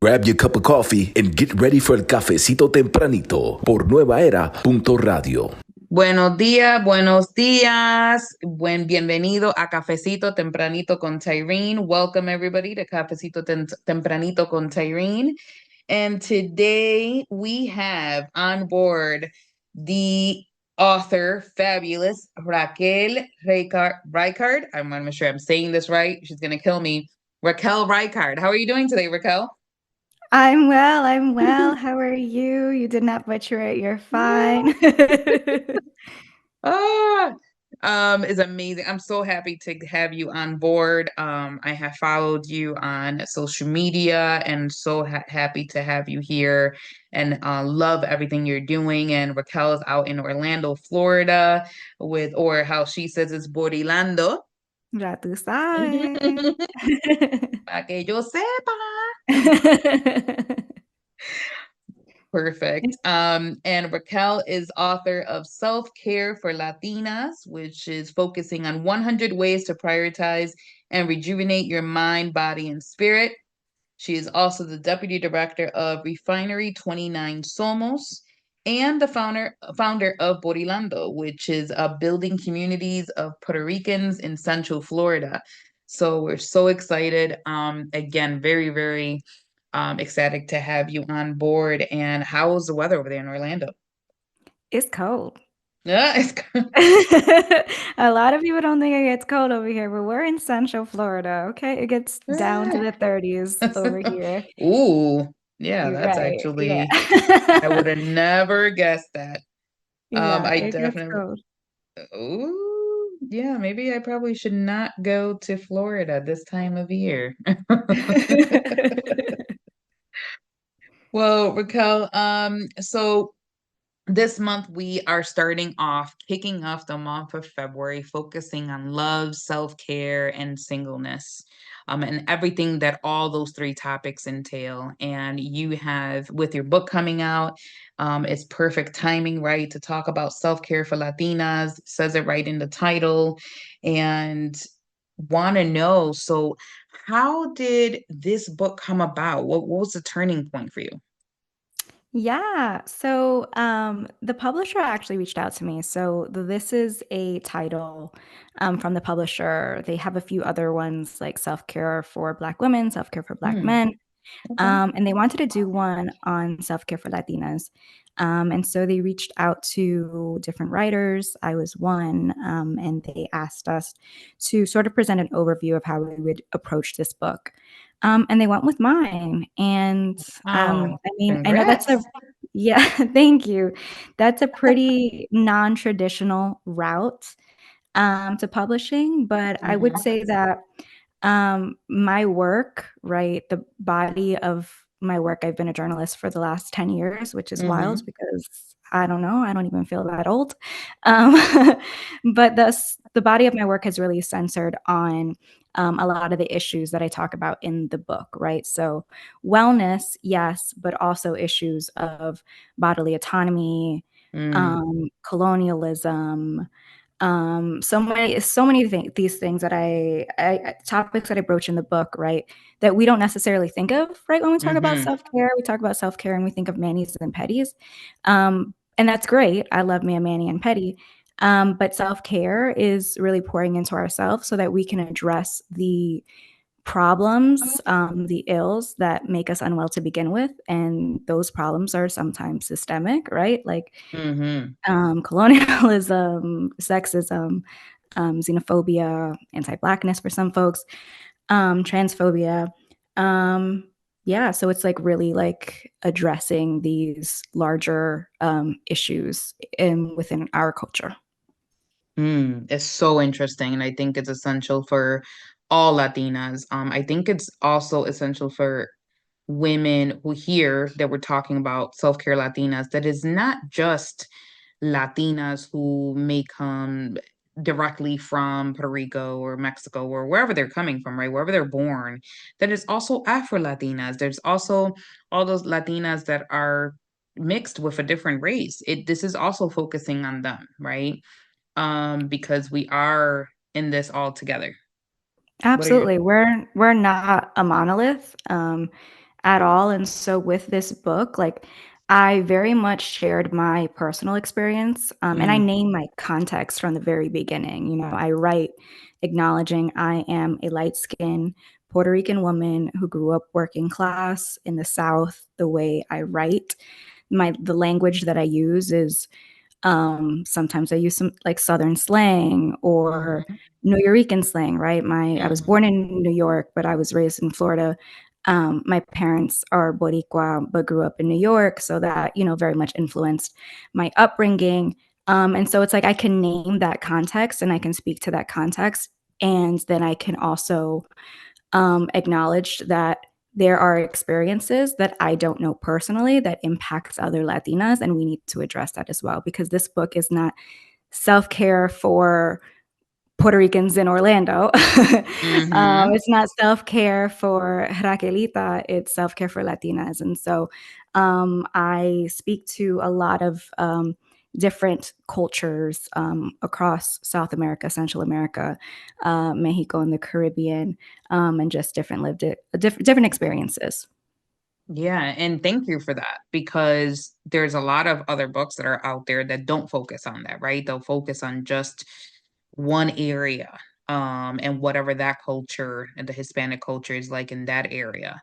Grab your cup of coffee and get ready for el cafecito tempranito por nuevaera.radio. Buenos días. Bienvenido a Cafecito Tempranito con Tyrene. Welcome everybody to Cafecito Tempranito con Tyrene. And today we have on board the author, fabulous Raquel Reichard. I'm not sure I'm saying this right. She's going to kill me. Raquel Reichard. How are you doing today, Raquel? I'm well. How are you? You did not butcher it. You're fine. Ah, is amazing. I'm so happy to have you on board. I have followed you on social media and so happy to have you here and love everything you're doing. And Raquel is out in Orlando, Florida or how she says it's Borilando. Ya tú sabes. Para que yo sepa. Perfect. And Raquel is author of Self-Care for Latinas, which is focusing on 100 ways to prioritize and rejuvenate your mind, body, and spirit. She is also the deputy director of Refinery 29 Somos and the founder of Borilando, which is building communities of Puerto Ricans in Central Florida. So we're so excited. Again, very, very ecstatic to have you on board. And how is the weather over there in Orlando? It's cold. Yeah, it's A lot of people don't think it gets cold over here, but we're in Central Florida, okay? It gets down to the 30s over here. Ooh, yeah, You're that's right. Yeah. actually, I would have never guessed that. Yeah, I it gets definitely, cold. ooh, yeah, maybe I probably should not go to Florida this time of year. Well, Raquel, so this month we are kicking off the month of February, focusing on love, self-care, and singleness, and everything that all those three topics entail. And you have, with your book coming out, it's perfect timing, right, to talk about self-care for Latinas. It says it right in the title, and want to know, so how did this book come about? What was the turning point for you? Yeah. So, the publisher actually reached out to me. So this is a title from the publisher. They have a few other ones like Self-Care for Black Women, Self-Care for Black Hmm, Men. okay. And they wanted to do one on self-care for Latinas. And so they reached out to different writers. I was one, and they asked us to sort of present an overview of how we would approach this book. And they went with mine. And Oh, I mean, I know that's congrats. a, yeah, thank you. That's a pretty non-traditional route to publishing, but I would Mhm. say that my work, right, the body of my work, I've been a journalist for the last 10 years, which is wild Mhm. because I don't know, I don't even feel that old. Um, but the body of my work has really centered on a lot of the issues that I talk about in the book, right? So wellness, yes, but also issues of bodily autonomy, Mm. colonialism, so many these things that topics that I broach in the book, right, that we don't necessarily think of, right, when we talk about Mhm. self-care. We talk about self-care and we think of manis and petties, and that's great. I love me a mani and petty, but self-care is really pouring into ourselves so that we can address the problems, the ills that make us unwell to begin with, and those problems are sometimes systemic, right, like Mhm. colonialism, sexism, xenophobia, anti-Blackness for some folks, transphobia. Um, yeah, so it's like really like addressing these larger issues within our culture. It's so interesting, and I think it's essential for all Latinas. I think it's also essential for women who hear that we're talking about self-care Latinas, that is not just Latinas who may come directly from Puerto Rico or Mexico or wherever they're coming from, right? Wherever they're born, that is also Afro Latinas. There's also all those Latinas that are mixed with a different race. This is also focusing on them, right? Because we are in this all together. What are your Absolutely. We're not a monolith. at all. And so with this book, like I very much shared my personal experience, and I Mm, name my context from the very beginning. You know, I write acknowledging I am a light-skinned Puerto Rican woman who grew up working class in the South. The way I write, the language that I use is sometimes I use some like Southern slang or mhm, Nuyorican slang, right? I was mhm. born in New York, but I was raised in Florida. My parents are Boricua, but grew up in New York, so that, you know, very much influenced my upbringing. And so it's like I can name that context and I can speak to that context. And then I can also acknowledge that there are experiences that I don't know personally that impacts other Latinas, and we need to address that as well because this book is not self-care for Puerto Ricans in Orlando. Mhm. It's not self-care for Raquelita, it's self-care for Latinas. And so I speak to a lot of different cultures across South America, Central America, Mexico, and the Caribbean, and just different experiences. Yeah, and thank you for that because there's a lot of other books that are out there that don't focus on that, right? They'll focus on just one area, and whatever that culture and the Hispanic culture is like in that area.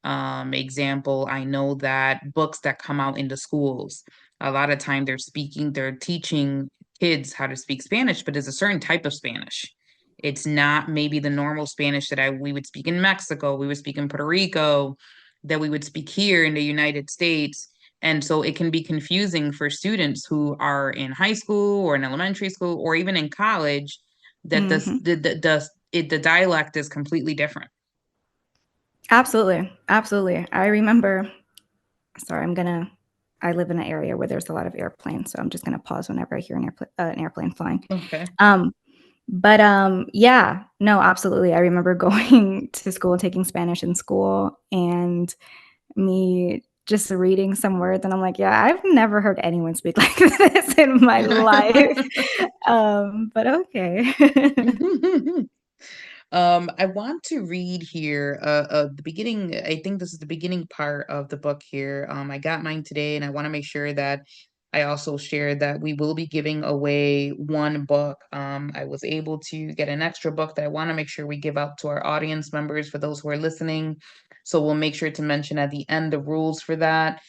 Example, I know that books that come out into schools, a lot of time they're teaching kids how to speak Spanish, but it's a certain type of Spanish. It's not maybe the normal Spanish that we would speak in Mexico, we would speak in Puerto Rico, that we would speak here in the United States. And so it can be confusing for students who are in high school or in elementary school or even in college that Mhm. the dialect is completely different. Absolutely, absolutely. I remember. Sorry, I live in an area where there's a lot of airplanes, so I'm just gonna pause whenever I hear an airplane flying. Okay. Um, yeah, no, absolutely. I remember going to school and taking Spanish in school and me just reading some words, and I'm like, "Yeah, I've never heard anyone speak like this in my life." But okay. I want to read here the beginning. I think this is the beginning part of the book here. I got mine today, and I want to make sure that I also share that we will be giving away one book. I was able to get an extra book that I want to make sure we give out to our audience members for those who are listening. So we'll make sure to mention at the end the rules for that.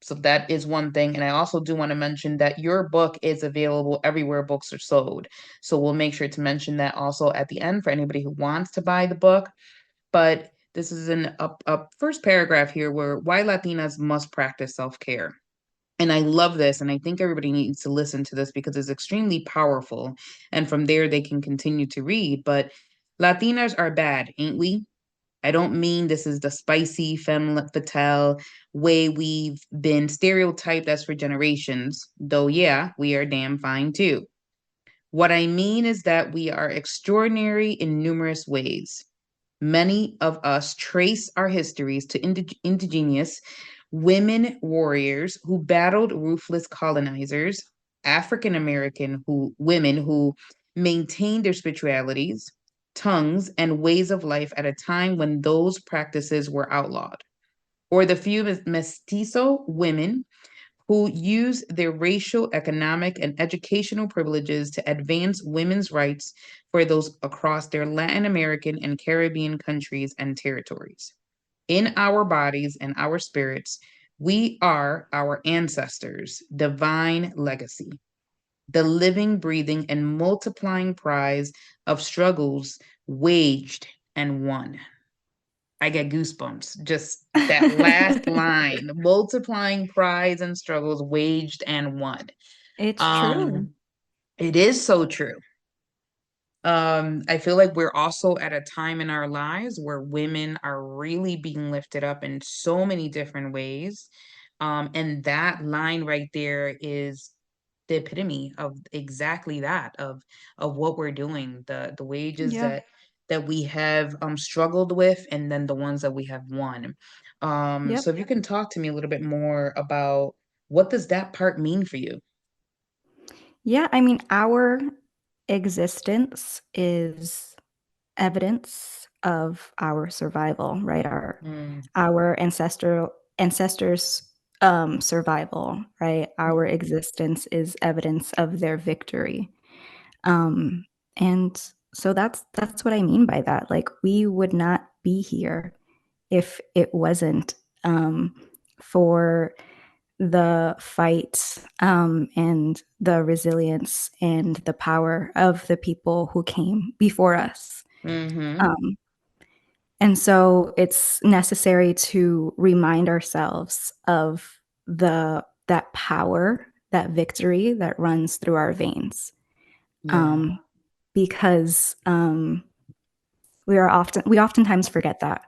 So that is one thing. And I also do want to mention that your book is available everywhere books are sold. So we'll make sure to mention that also at the end for anybody who wants to buy the book. But this is a first paragraph here where why Latinas must practice self-care. And I love this, and I think everybody needs to listen to this because it's extremely powerful. And from there, they can continue to read. But Latinas are bad, ain't we? I don't mean this is the spicy femme fatale way we've been stereotyped as for generations, though, yeah, we are damn fine too. What I mean is that we are extraordinary in numerous ways. Many of us trace our histories to indigenous women warriors who battled ruthless colonizers, African American women who maintained their spiritualities, tongues, and ways of life at a time when those practices were outlawed, or the few mestizo women who use their racial, economic, and educational privileges to advance women's rights for those across their Latin American and Caribbean countries and territories. In our bodies and our spirits, we are our ancestors' divine legacy, the living, breathing, and multiplying prize of struggles waged and won. I get goosebumps. Just that last line, multiplying prize and struggles waged and won. It's true. Um, it is so true. I feel like we're also at a time in our lives where women are really being lifted up in so many different ways. And that line right there is the epitome of exactly that of what we're doing, the wages Yeah. that we have struggled with and then the ones that we have won. Yep. So if you can talk to me a little bit more about what does that part mean for you? Yeah, I mean, our existence is evidence of our survival, right? Mm, Our ancestors' survival, right? Our existence is evidence of their victory. And so that's what I mean by that. Like, we would not be here if it wasn't for the fight and the resilience and the power of the people who came before us. mm-hmm. Um, and so it's necessary to remind ourselves of that power, that victory that runs through our veins. Yeah. Because we oftentimes forget that,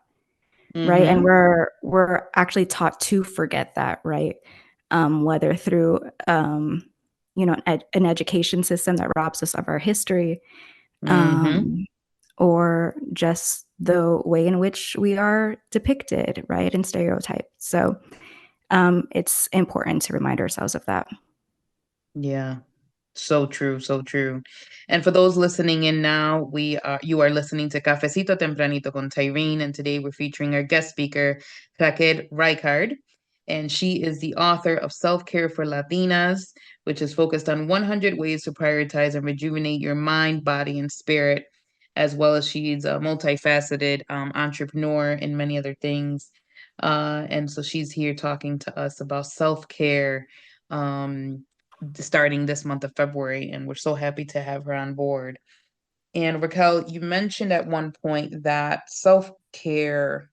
right? And Mm-hmm. we're actually taught to forget that, right? Whether through an education system that robs us of our history, Mm-hmm. or just the way in which we are depicted, right, and stereotyped. So it's important to remind ourselves of that. Yeah. So true, so true. And for those listening in now, you are listening to Cafecito Tempranito con Tyrene, and today we're featuring our guest speaker, Raquel Reichard, and she is the author of Self-Care for Latinas, which is focused on 100 ways to prioritize and rejuvenate your mind, body, and spirit, as well as she's a multifaceted entrepreneur and many other things. And so she's here talking to us about self-care. Starting this month of February, and we're so happy to have her on board. And Raquel, you mentioned at one point that self-care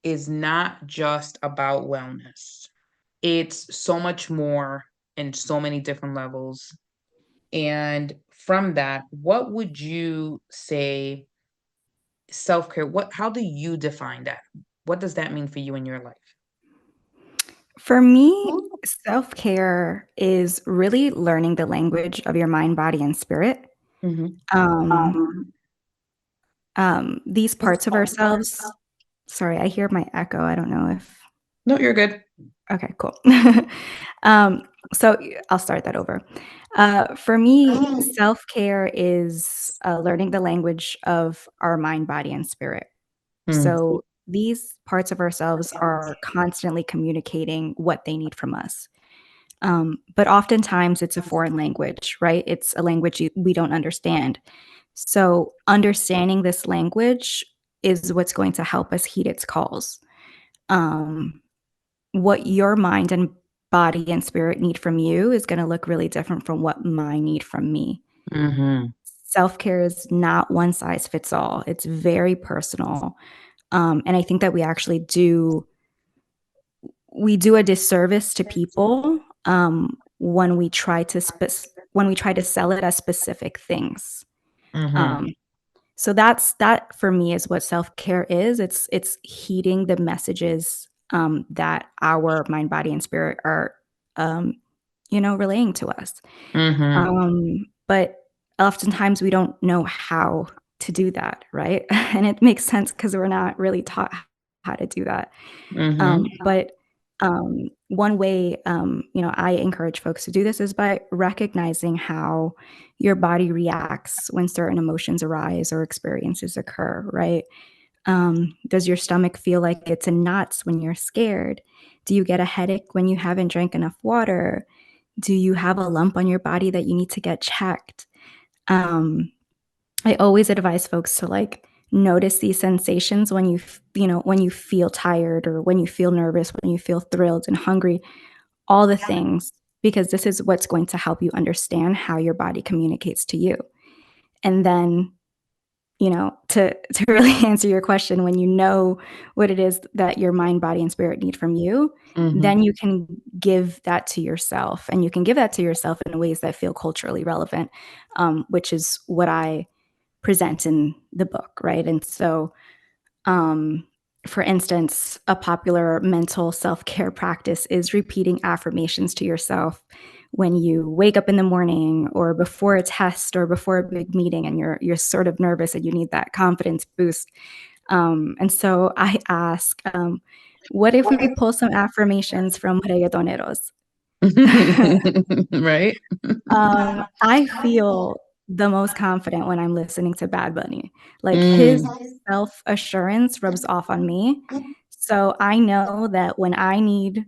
is not just about wellness. It's so much more in so many different levels. And from that, what would you say self-care, how do you define that? What does that mean for you in your life? For me, self-care is really learning the language of your mind, body, and spirit. Mm-hmm. Um, these parts of ourselves. Sorry, I hear my echo. I don't know if. No, you're good. Okay, cool. So I'll start that over. For me, self-care is learning the language of our mind, body, and spirit. Mm, So these parts of ourselves are constantly communicating what they need from us. But oftentimes it's a foreign language, right? It's a language we don't understand. So understanding this language is what's going to help us heed its calls. What your mind and body and spirit need from you is going to look really different from what mine need from me. mm-hmm. Self-care is not one size fits all. It's very personal. And I think that we do a disservice to people when we try to sell it as specific things. Mm-hmm. Um, so that for me is what self-care is. It's heeding the messages that our mind, body, and spirit are, relaying to us. Mm-hmm. But oftentimes we don't know how to do that, right? And it makes sense because we're not really taught how to do that. Mm-hmm. But one way, I encourage folks to do this is by recognizing how your body reacts when certain emotions arise or experiences occur, right? Does your stomach feel like it's in knots when you're scared? Do you get a headache when you haven't drank enough water? Do you have a lump on your body that you need to get checked? I always advise folks to notice these sensations when when you feel tired or when you feel nervous, when you feel thrilled and hungry, all the things, because this is what's going to help you understand how your body communicates to you. And then, to really answer your question, when you know what it is that your mind, body, and spirit need from you, Mm-hmm. then you can give that to yourself. And you can give that to yourself in ways that feel culturally relevant, which is what I present in the book, right? And so, for instance, a popular mental self-care practice is repeating affirmations to yourself when you wake up in the morning or before a test or before a big meeting and you're sort of nervous and you need that confidence boost. And so I ask, what if we pull some affirmations from reggaetoneros? Right? I feel the most confident when I'm listening to Bad Bunny. Like his self-assurance rubs off on me. So I know that when I need,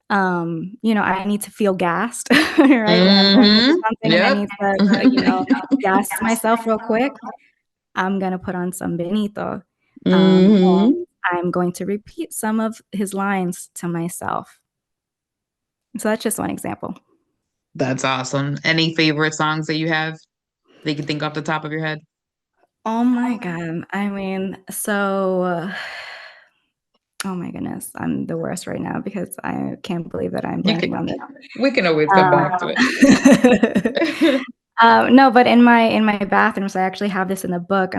I need to feel gassed, right? When I'm going through something and I Yep. need to, gas myself real quick, I'm gonna put on some Benito. And I'm going to repeat some of his lines to myself. So that's just one example. That's awesome. Any favorite songs that you have that you can think off the top of your head? Oh my God. I mean, so, oh my goodness, I'm the worst right now because I can't believe that I'm You can, blanking on this. we can always come back to it. No, but in my bathroom, so I actually have this in the book.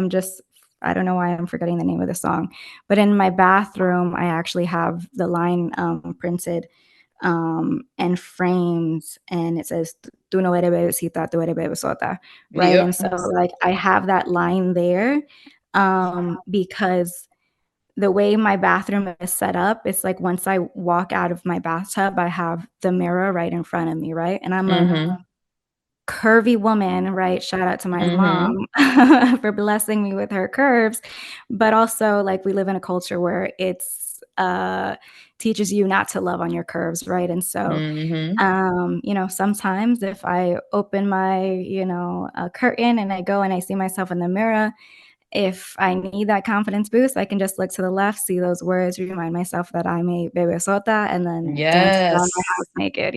I don't know why I'm forgetting the name of the song, but in my bathroom, I actually have the line printed and framed, and it says "Tú no eres bebecita, tú eres bebesota," right? Yep. And so like I have that line there because the way my bathroom is set up, it's like once I walk out of my bathtub, I have the mirror right in front of me, right? And I'm a curvy woman, right? Shout out to my mom for blessing me with her curves. But also, like, we live in a culture where it's teaches you not to love on your curves, right? And so, sometimes if I open my, curtain and I go and I see myself in the mirror, if I need that confidence boost, I can just look to the left, see those words, remind myself that I'm a bebesota, and then dance around my house naked,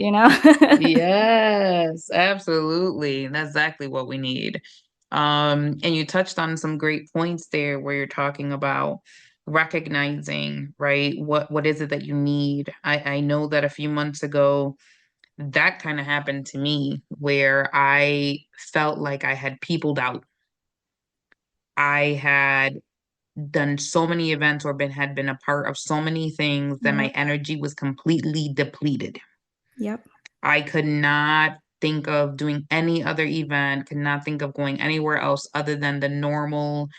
Yes, absolutely. That's exactly what we need. And you touched on some great points there where you're talking about recognizing, right? What is it that you need? I know that a few months ago, that kind of happened to me where I felt like I had peopled out. I had done so many events or had been a part of so many things that my energy was completely depleted. Yep. I could not think of doing any other event, could not think of going anywhere else other than the normal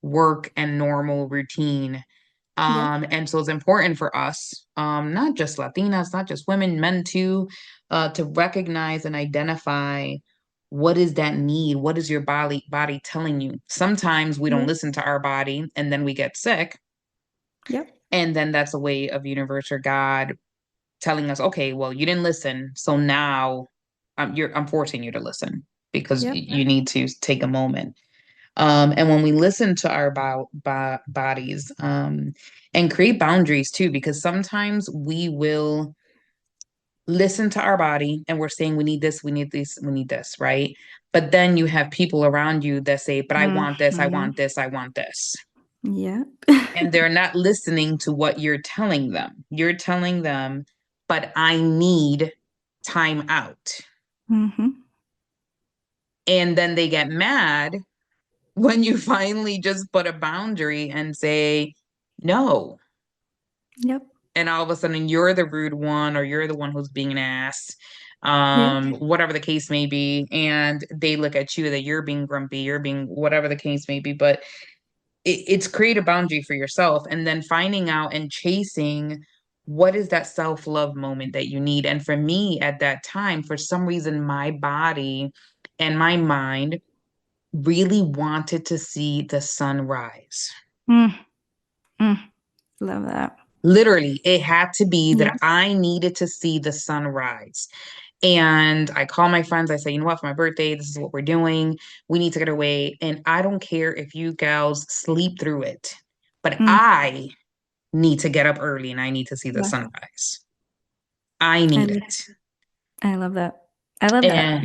work and normal routine. And so it's important for us, not just Latinas, not just women, men too, to recognize and identify what is that need? What is your body telling you? Sometimes we don't listen to our body and then we get sick. Yep. And then that's a way of universe or God telling us, okay, well, you didn't listen, so now I'm forcing you to listen because you need to take a moment. And when we listen to our bodies and create boundaries too, because sometimes we will listen to our body and we're saying we need this, we need this, we need this, right? But then you have people around you that say, but I want this, I want this, I want this. Yeah. And they're not listening to what you're telling them. You're telling them, but I need time out. And then they get mad when you finally just put a boundary and say, no. Yep. And all of a sudden you're the rude one or you're the one who's being an ass, whatever the case may be. And they look at you that you're being grumpy, you're being whatever the case may be. But it's create a boundary for yourself and then finding out and chasing what is that self-love moment that you need. And for me at that time, for some reason, my body and my mind really wanted to see the sunrise. Love that. Literally, it had to be that I needed to see the sunrise. And I call my friends, I say, you know what, for my birthday, this is what we're doing. We need to get away. And I don't care if you gals sleep through it, but I need to get up early and I need to see the sunrise. I need it. I love that. I love that.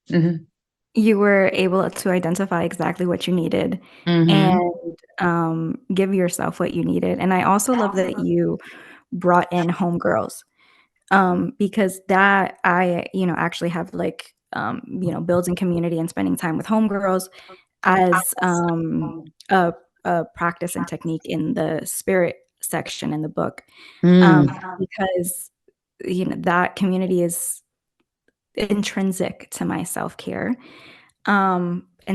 Mhm. You were able to identify exactly what you needed and give yourself what you needed. And I also love that you brought in homegirls because that I, actually have like, building community and spending time with homegirls as a practice and technique in the spirit section in the book. Because, that community is intrinsic to my self-care.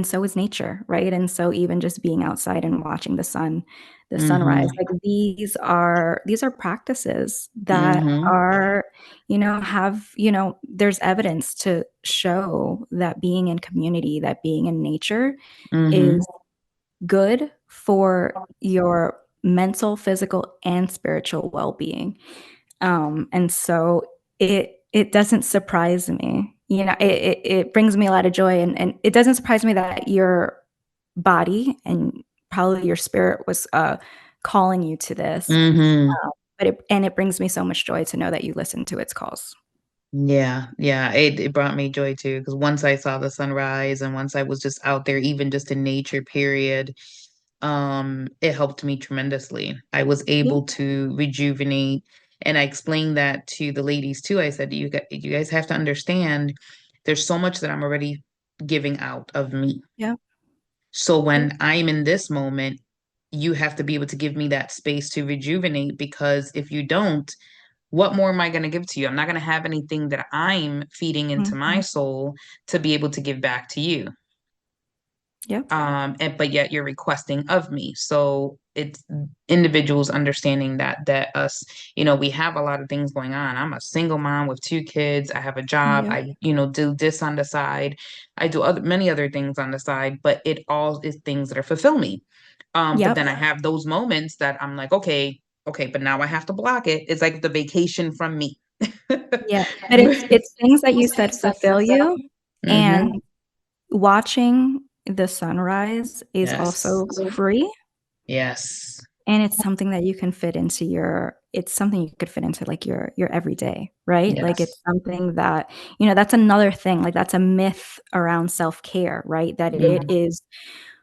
so is nature, right? And so even just being outside and watching the sunrise, Mm-hmm. like these are practices that Mm-hmm. are, there's evidence to show that being in community, that being in nature Mm-hmm. is good for your mental, physical, and spiritual well-being. And so it doesn't surprise me. It brings me a lot of joy, and it doesn't surprise me that your body and probably your spirit was calling you to this. Mm-hmm. But it brings me so much joy to know that you listen to its calls. Yeah, yeah, it brought me joy too, because once I saw the sunrise and once I was just out there, even just in nature, period, it helped me tremendously. I was Yeah. able to rejuvenate, and I explained that to the ladies too. I said, you guys have to understand, there's so much that I'm already giving out of me. Yeah. So Yeah. when I'm in this moment, you have to be able to give me that space to rejuvenate, because if you don't, what more am I going to give to you? I'm not going to have anything that I'm feeding into my Mhm. soul to be able to give back to you. Yep. But yet you're requesting of me. So it's individuals understanding that us, we have a lot of things going on. I'm a single mom with 2 kids. I have a job. Yep. I, do this on the side. I do many other things on the side, but it all is things that are fulfill me. But Yep. then I have those moments that I'm like, okay, but now I have to block it. It's like the vacation from me. Yeah. But it's things that you said fulfill you, Mm-hmm. and watching the sunrise is Yes. also free, Yes. and it's something that you can fit into it's something you could fit into like your everyday, right? Like Yes. it's something that, that's another thing, like that's a myth around self-care, right? That it Mm-hmm. is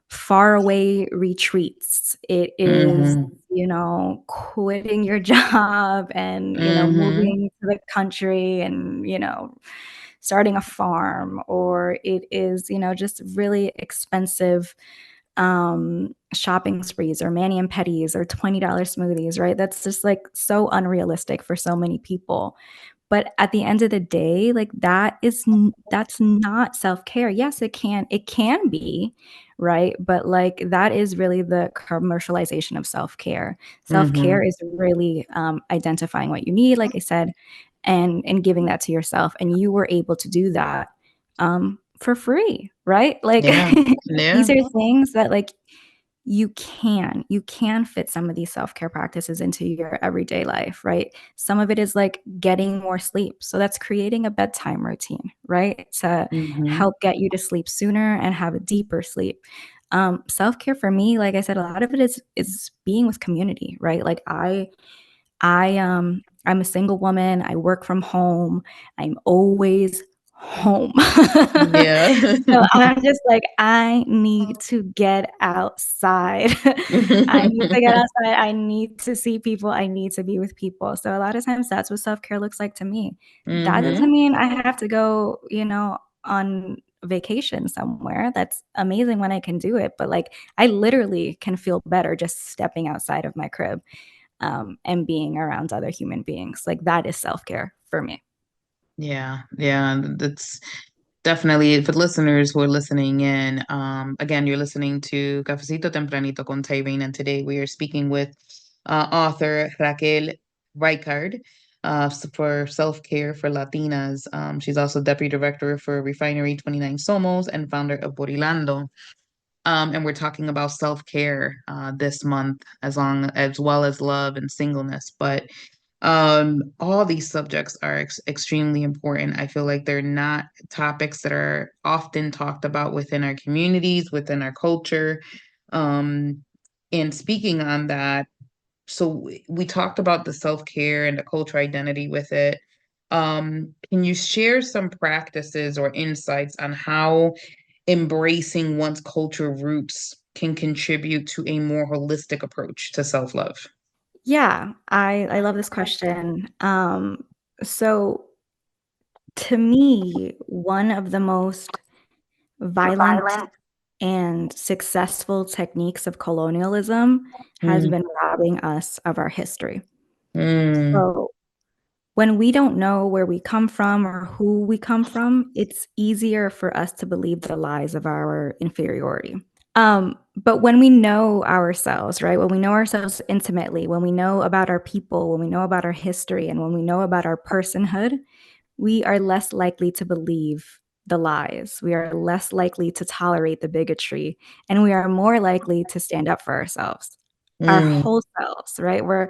far away retreats. It is, Mm-hmm. quitting your job and, Mm-hmm. moving to the country and, starting a farm, or it is, just really expensive shopping sprees or mani and pedis or $20 smoothies, right? That's just like so unrealistic for so many people. But at the end of the day, like that's not self-care. Yes, it can be, right? But like that is really the commercialization of self-care. Mm-hmm. Self-care is really identifying what you need, like I said, and giving that to yourself. And you were able to do that for free, right? Like Yeah. Yeah. these are things that like you can fit some of these self-care practices into your everyday life, right? Some of it is like getting more sleep. So that's creating a bedtime routine, right? To Mm-hmm. help get you to sleep sooner and have a deeper sleep. Self-care for me, like I said, a lot of it is being with community, right? Like I'm a single woman. I work from home. I'm always home. Yeah. So I'm just like, I need to get outside. I need to get outside. I need to see people. I need to be with people. So a lot of times that's what self-care looks like to me. That Mm-hmm. doesn't mean I have to go, on vacation somewhere. That's amazing when I can do it. But like I literally can feel better just stepping outside of my crib and being around other human beings. Like that is self-care for me. Yeah. Yeah. That's definitely for the listeners who are listening in. Again, you're listening to Cafecito Tempranito con Tyrene, and today we are speaking with author Raquel Reichard for self-care for Latinas. She's also deputy director for Refinery 29 Somos and founder of Borilando. And we're talking about self-care this month, as well as love and singleness. But all these subjects are extremely important. I feel like they're not topics that are often talked about within our communities, within our culture. Um, and speaking on that, so we talked about the self-care and the cultural identity with it. Can you share some practices or insights on how embracing one's cultural roots can contribute to a more holistic approach to self-love? Yeah, I love this question. So to me, one of the most violent and successful techniques of colonialism has Mm, been robbing us of our history. mm, So when we don't know where we come from or who we come from, it's easier for us to believe the lies of our inferiority. But when we know ourselves, right? When we know ourselves intimately, when we know about our people, when we know about our history, and when we know about our personhood, we are less likely to believe the lies. We are less likely to tolerate the bigotry, and we are more likely to stand up for ourselves, our Mm, whole selves, right?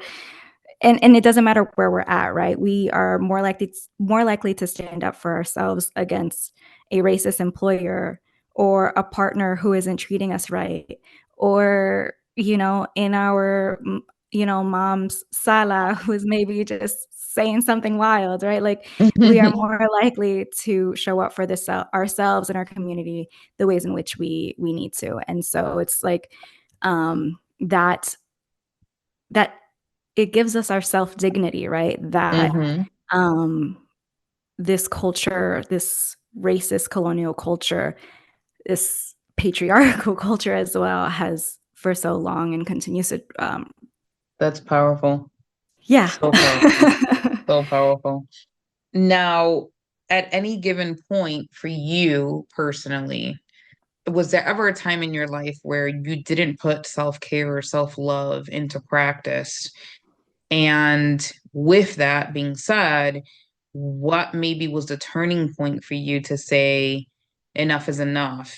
And it doesn't matter where we're at, right? We are more likely to stand up for ourselves against a racist employer or a partner who isn't treating us right, or in our mom's sala who's maybe just saying something wild, right? Like we are more likely to show up for this ourselves and our community the ways in which we need to. And so it's like that it gives us our self-dignity, right? That hmm um, this culture, this racist colonial culture, this patriarchal culture as well has for so long and continues to, That's powerful. yeah. So powerful. So powerful. Now, at any given point for you personally, was there ever a time in your life where you didn't put self-care or self-love into practice? And with that being said, what maybe was the turning point for you to say enough is enough?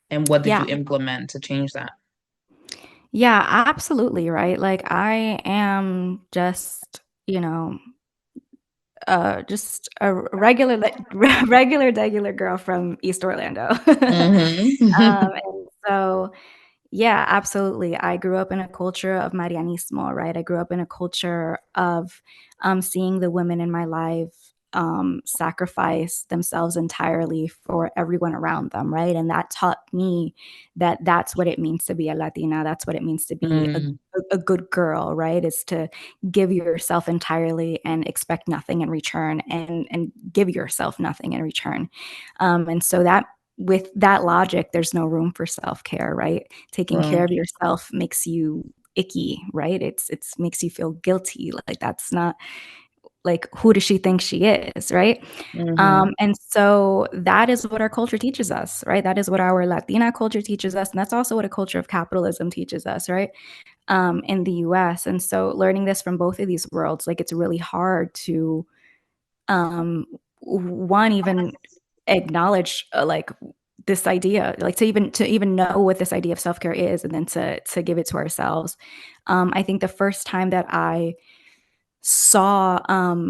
And what did Yeah. you implement to change that? Yeah, absolutely, right? Like I am just, just a regular, regular girl from East Orlando. Mm-hmm. And so, yeah, absolutely. I grew up in a culture of Marianismo, right? I grew up in a culture of seeing the women in my life sacrifice themselves entirely for everyone around them, right? And that taught me that that's what it means to be a Latina. That's what it means to be a good girl, right? Is to give yourself entirely and expect nothing in return, and give yourself nothing in return. And so that with that logic, there's no room for self-care, right? Taking care Right. of yourself makes you icky, right? It's makes you feel guilty. Like that's not like who does she think she is, right? Mm-hmm. And so that is what our culture teaches us, right? That is what our Latina culture teaches us, and that's also what a culture of capitalism teaches us, right? In the U.S. And so learning this from both of these worlds, like it's really hard to um, one even acknowledge like this idea, like to even know what this idea of self-care is, and then to give it to ourselves. I think the first time that I saw a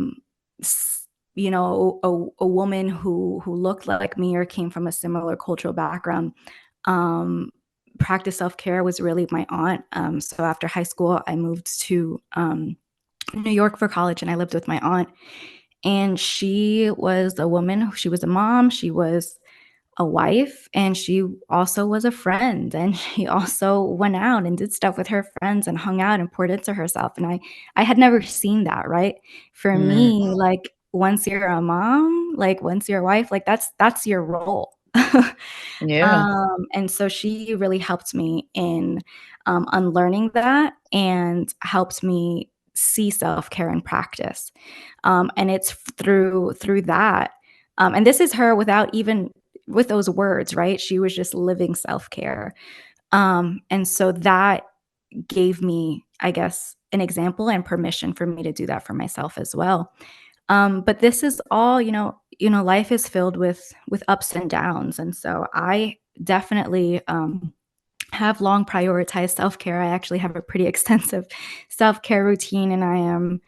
woman who looked like me or came from a similar cultural background um practice self-care was really my aunt. So after high school I moved to New York for college, and I lived with my aunt. And she was a woman, she was a mom, she was a wife, and she also was a friend, and she also went out and did stuff with her friends and hung out and poured into herself. And I had never seen that, right? For Mm, me, like once you're a mom, like once you're a wife, like that's your role. yeah. And so she really helped me in unlearning that, and helped me see self-care in practice. And it's through that. And this is her without even with those words, right? She was just living self-care. And so that gave me, I guess, an example and permission for me to do that for myself as well. But this is all, life is filled with ups and downs. And so I definitely have long prioritized self-care. I actually have a pretty extensive self-care routine, and I am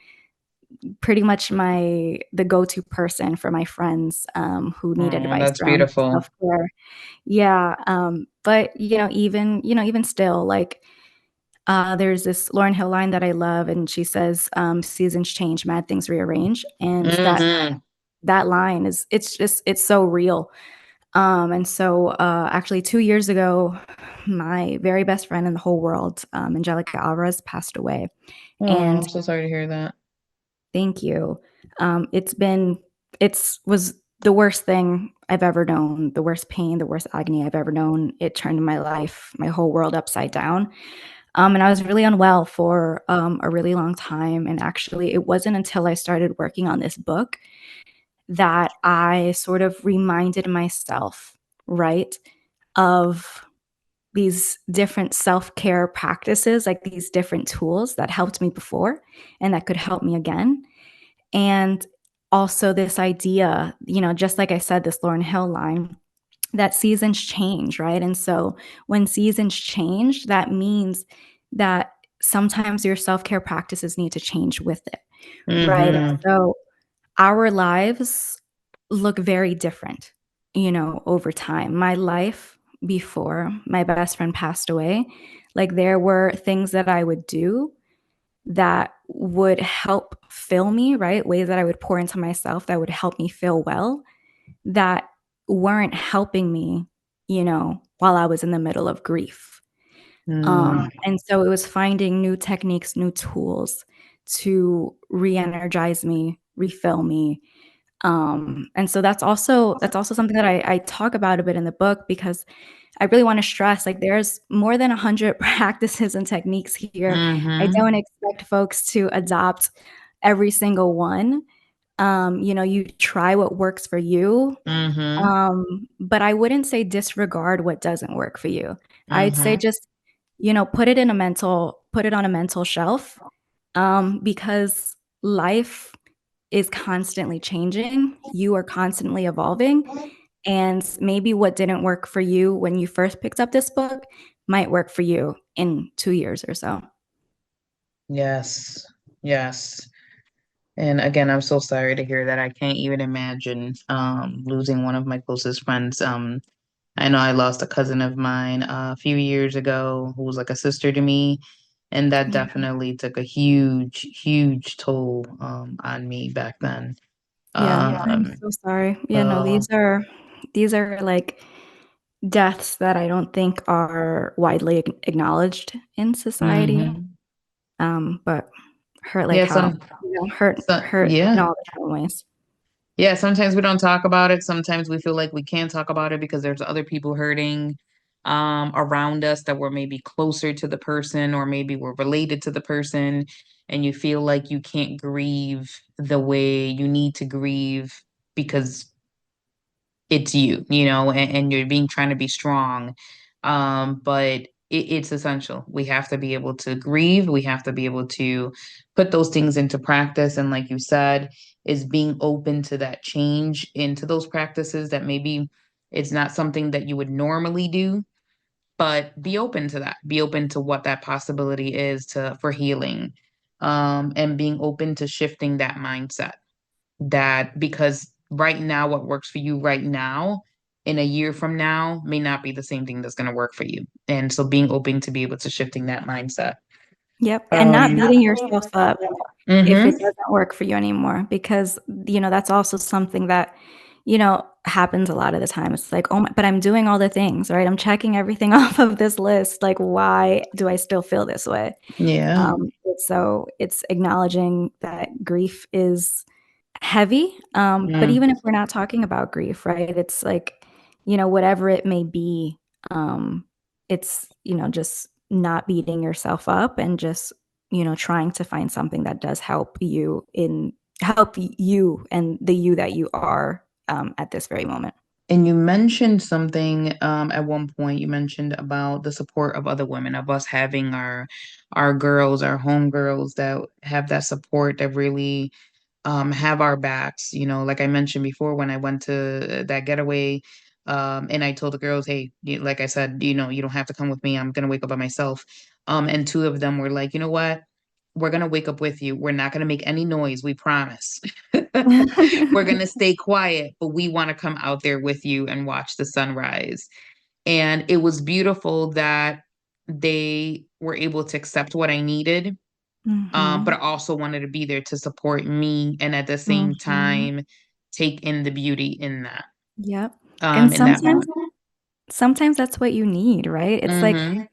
pretty much the go-to person for my friends who need Oh, advice that's around beautiful. self-care. Yeah, but even still, like there's this Lauryn Hill line that I love, and she says, "Seasons change, mad things rearrange," and Mm-hmm. that line it's so real. And so actually 2 years ago, my very best friend in the whole world, Angelica Alvarez, passed away, Oh, and I'm so sorry to hear that. thank you. It's was the worst thing I've ever known, the worst pain, the worst agony I've ever known. It turned my life, my whole world upside down. And I was really unwell for a really long time. And actually, it wasn't until I started working on this book that I sort of reminded myself, right, of these different self-care practices, like these different tools that helped me before and that could help me again. And also this idea, just like I said, this Lauryn Hill line, that seasons change, right? And so when seasons change, that means that sometimes your self-care practices need to change with it, right? And Mm-hmm. so our lives look very different, over time. My life before my best friend passed away, like there were things that I would do that would help fill me, right? Ways that I would pour into myself that would help me feel well that weren't helping me, while I was in the middle of grief. And so it was finding new techniques, new tools to re-energize me, refill me. And so that's also something that I talk about a bit in the book because I really want to stress like there's more than 100 practices and techniques here. I Mm-hmm. don't expect folks to adopt every single one. You try what works for you, Mm-hmm. but I wouldn't say disregard what doesn't work for you. I'd say Mm-hmm. just, put it on a mental shelf, because life is constantly changing. You are constantly evolving. And maybe what didn't work for you when you first picked up this book might work for you in 2 years or so. Yes. Yes. And again, I'm so sorry to hear that. I can't even imagine losing one of my closest friends. I know I lost a cousin of mine a few years ago who was like a sister to me, and that Yeah. definitely took a huge, huge toll on me back then. Yeah, I'm Um, so sorry. Yeah, no, so these are like deaths that I don't think are widely acknowledged in society. mhm. But hurt like Yeah, how, hurt in yeah. all the different ways. Yeah, sometimes we don't talk about it. Sometimes we feel like we can't talk about it because there's other people hurting around us that were maybe closer to the person or maybe were related to the person, and you feel like you can't grieve the way you need to grieve because it's you, and you're being trying to be strong. But it's essential. We have to be able to grieve. We have to be able to put those things into practice. And like you said, is being open to that change into those practices that maybe it's not something that you would normally do, but be open to that. Be open to what that possibility is to for healing. And being open to shifting that mindset that because right now what works for you right now in a year from now may not be the same thing that's going to work for you, and so being open to be able to shifting that mindset. Yep, and not um beating yourself up if it mhm. doesn't work for you anymore because, that's also something that, happens a lot of the time. It's like, "Oh my but I'm doing all the things, right? I'm checking everything off of this list, like, why do I still feel this way?" Yeah. It's acknowledging that grief is heavy, but Mm. even if we're not talking about grief, right? It's like, whatever it may be, it's, just not beating yourself up and just, trying to find something that does help you and the you that you are, at this very moment. And you mentioned something at one point. You mentioned about the support of other women, of us having our girls, our home girls that have that support that really have our backs. Like I mentioned before, when I went to that getaway, and I told the girls, hey, like I said, you don't have to come with me. I'm going to wake up by myself. And two of them were like, you know what? We're going to wake up with you. We're not going to make any noise. We promise. We're going to stay quiet, but we want to come out there with you and watch the sunrise. And it was beautiful that they were able to accept what I needed, but Mhm, I also wanted to be there to support me and at the same mhm. time take in the beauty in that Yep, and in that sometimes that's what you need, right? It's like moment.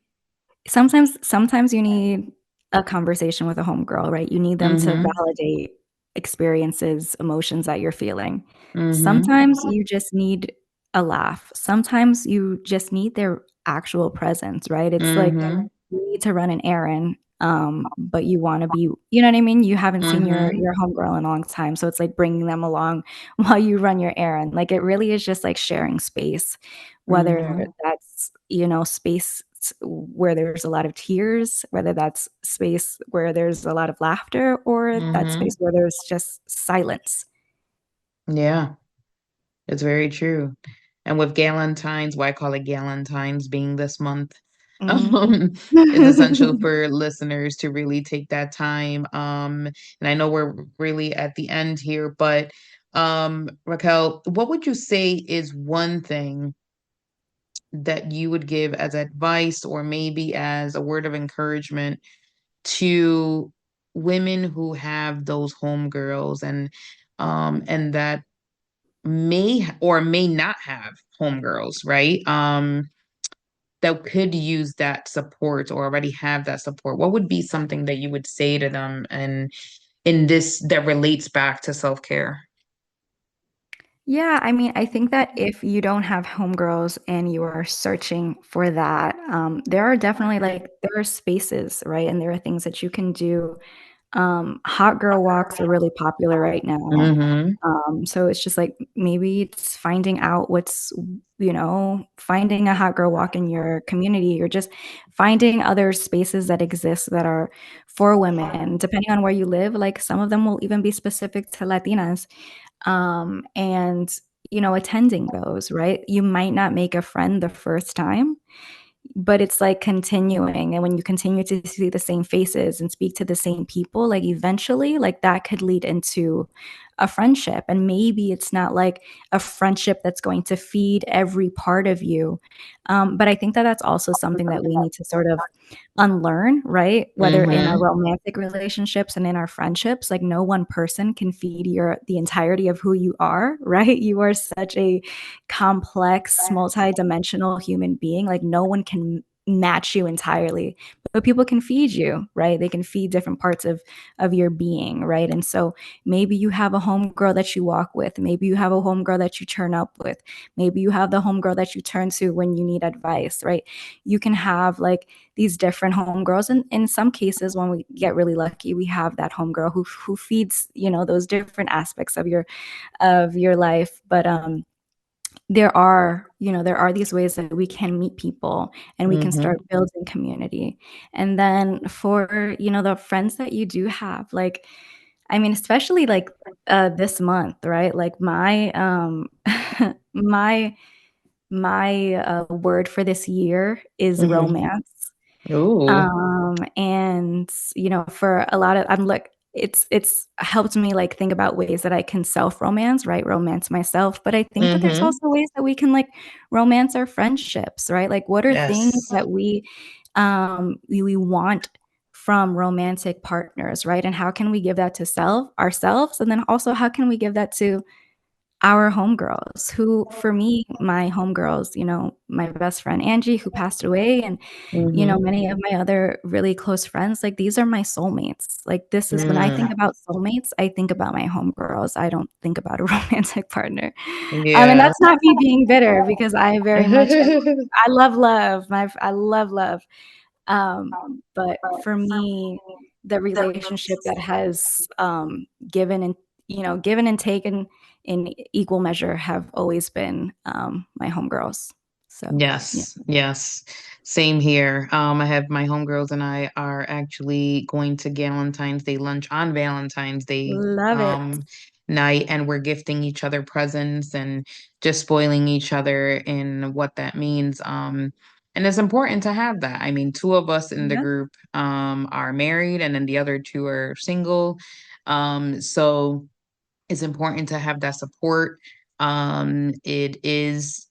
sometimes you need a conversation with a homegirl, right? You need them to Mhm. validate experiences, emotions that you're feeling. Mhm. Sometimes you just need a laugh. Sometimes you just need their actual presence, right? It's like Mhm. you need to run an errand, but you wanna be you know what I mean? You haven't seen Mm-hmm. your homegirl in a long time, so it's like bringing them along while you run your errand. Like, it really is just, like, sharing space, whether Mm-hmm. that's, space where there's a lot of tears, whether that's space where there's a lot of laughter, or that Mm-hmm. space where there's just silence. Yeah, it's very true. And with Galentine's, why I call it Galentine's being this month, Mhm. um, it's essential for listeners to really take that time. And I know we're really at the end here, but Raquel, what would you say is one thing that you would give as advice or maybe as a word of encouragement to women who have those homegirls and that may or may not have homegirls, right? That could use that support or already have that support. What would be something that you would say to them and in this that relates back to self-care? Yeah, I mean, I think that if you don't have homegirls and you are searching for that, there are definitely there are spaces, right? And there are things that you can do. Hot girl walks are really popular right now. Mm-hmm. So it's just like maybe it's finding out finding a hot girl walk in your community, or just finding other spaces that exist that are for women, depending on where you live. Like, some of them will even be specific to Latinas, and attending those, right? You might not make a friend the first time, but it's like continuing, and when you continue to see the same faces and speak to the same people, like, eventually, like, that could lead into a friendship. And maybe it's not like a friendship that's going to feed every part of you, but I think that that's also something that we need to sort of unlearn, right? Whether in our Mm-hmm. romantic relationships and in our friendships, like, no one person can feed the entirety of who you are, right? You are such a complex, multi-dimensional human being. Like, no one can match you entirely, but people can feed you, right? They can feed different parts of your being, right? And so maybe you have a homegirl that you walk with, maybe you have a homegirl that you turn up with, maybe you have the homegirl that you turn to when you need advice, right? You can have like these different homegirls, and in some cases, when we get really lucky, we have that homegirl who feeds those different aspects of your life. But there are these ways that we can meet people and we can Mm-hmm. start building community. And then for the friends that you do have, like, I mean, especially like this month, right? Like, my my word for this year is Mm-hmm. romance. Ooh. And for a lot of, I'm like, it's helped me like think about ways that I can self-romance, right? Romance myself. But I think that there's Mm-hmm. also ways that we can like romance our friendships, right? Like, what are things Yes. that we want from romantic partners, right? And how can we give that to ourselves? And then also, how can we give that to our homegirls, who, for me, my homegirls, my best friend Angie, who passed away, and Mm-hmm. many of my other really close friends, like, these are my soulmates. Like, this is when I think Mm. about soulmates, I think about my homegirls. I don't think about a romantic partner. And Yeah. that's not me being bitter, because I very much I love love. I love love. But for me, the relationship that has given and given and taken in equal measure have always been my homegirls. So yeah, Yes, yes. Same here. I have my homegirls and I are actually going to Valentine's Day lunch on Valentine's Day love it. night, and we're gifting each other presents and just spoiling each other in what that means. And it's important to have that. I mean, two of us in the Yeah, group are married and then the other two are single. So it's important to have that support. It is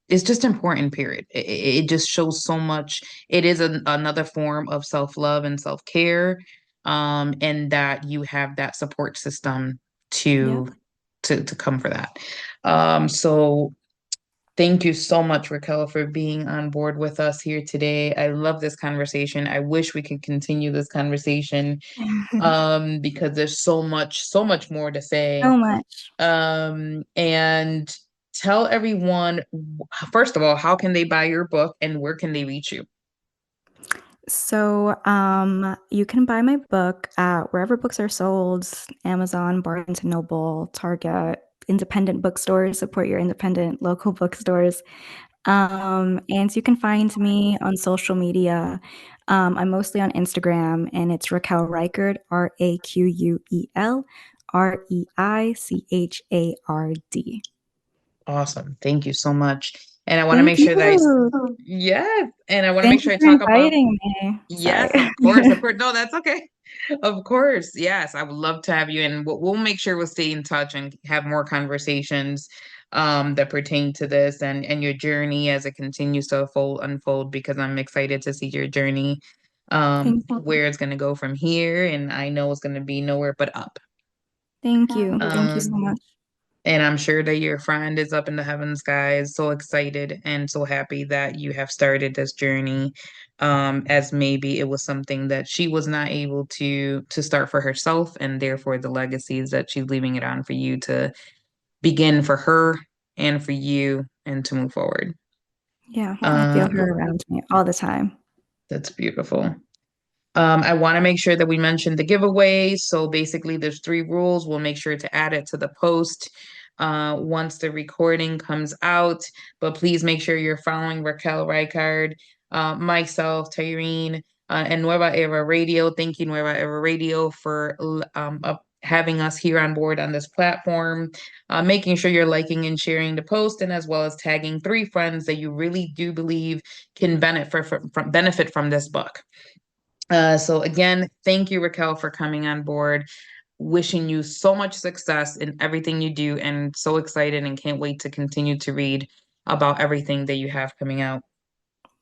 it's just important, period. It just shows so much. It is another form of self-love and self-care, and that you have that support system yeah. to to come for that. So thank you so much, Raquel, for being on board with us here today. I love this conversation. I wish we could continue this conversation because there's so much more to say. So much. And tell everyone, first of all, how can they buy your book and where can they reach you? So, you can buy my book at wherever books are sold, Amazon, Barnes& and Noble, Target, independent bookstores, support your independent local bookstores. And you can find me on social media. I'm mostly on Instagram, and it's Raquel Reichard, RaquelReichard. Awesome. Thank you so much. And I want to Thank make sure that you. yes, and I want to make Thank you sure I for talk about inviting me. Sorry. yes, of course, of course. No, that's okay. Of course. Yes, I would love to have you, and we'll make sure we'll stay in touch and have more conversations that pertain to this and your journey as it continues to unfold because I'm excited to see your journey Thank you. where it's going to go from here, and I know it's going to be nowhere but up. Thank you. Thank you so Um much. and I'm sure that your friend is up in the heaven skies, so excited and so happy that you have started this journey. As maybe it was something that she was not able to start for herself, and therefore the legacies that she's leaving it on for you to begin for her and for you and to move forward. Yeah, I feel Um, her around me all the time. that's beautiful. I want to make sure that we mention the giveaway. So basically, there's 3 rules. We'll make sure to add it to the post once the recording comes out. But please make sure you're following Raquel Reichard, myself, Tyrene, and Nueva Era Radio. Thank you, Nueva Era Radio, for having us here on board on this platform. Making sure you're liking and sharing the post, and as well as tagging 3 friends that you really do believe can benefit from this book. So again, thank you, Raquel, for coming on board. Wishing you so much success in everything you do, and so excited and can't wait to continue to read about everything that you have coming out.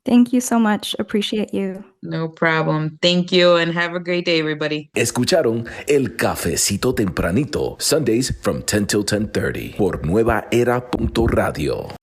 Thank you so much. Appreciate you. No problem. Thank you, and have a great day, everybody. Escucharon El Cafecito Tempranito, Sundays from 10 till 10:30 por nuevaera.radio.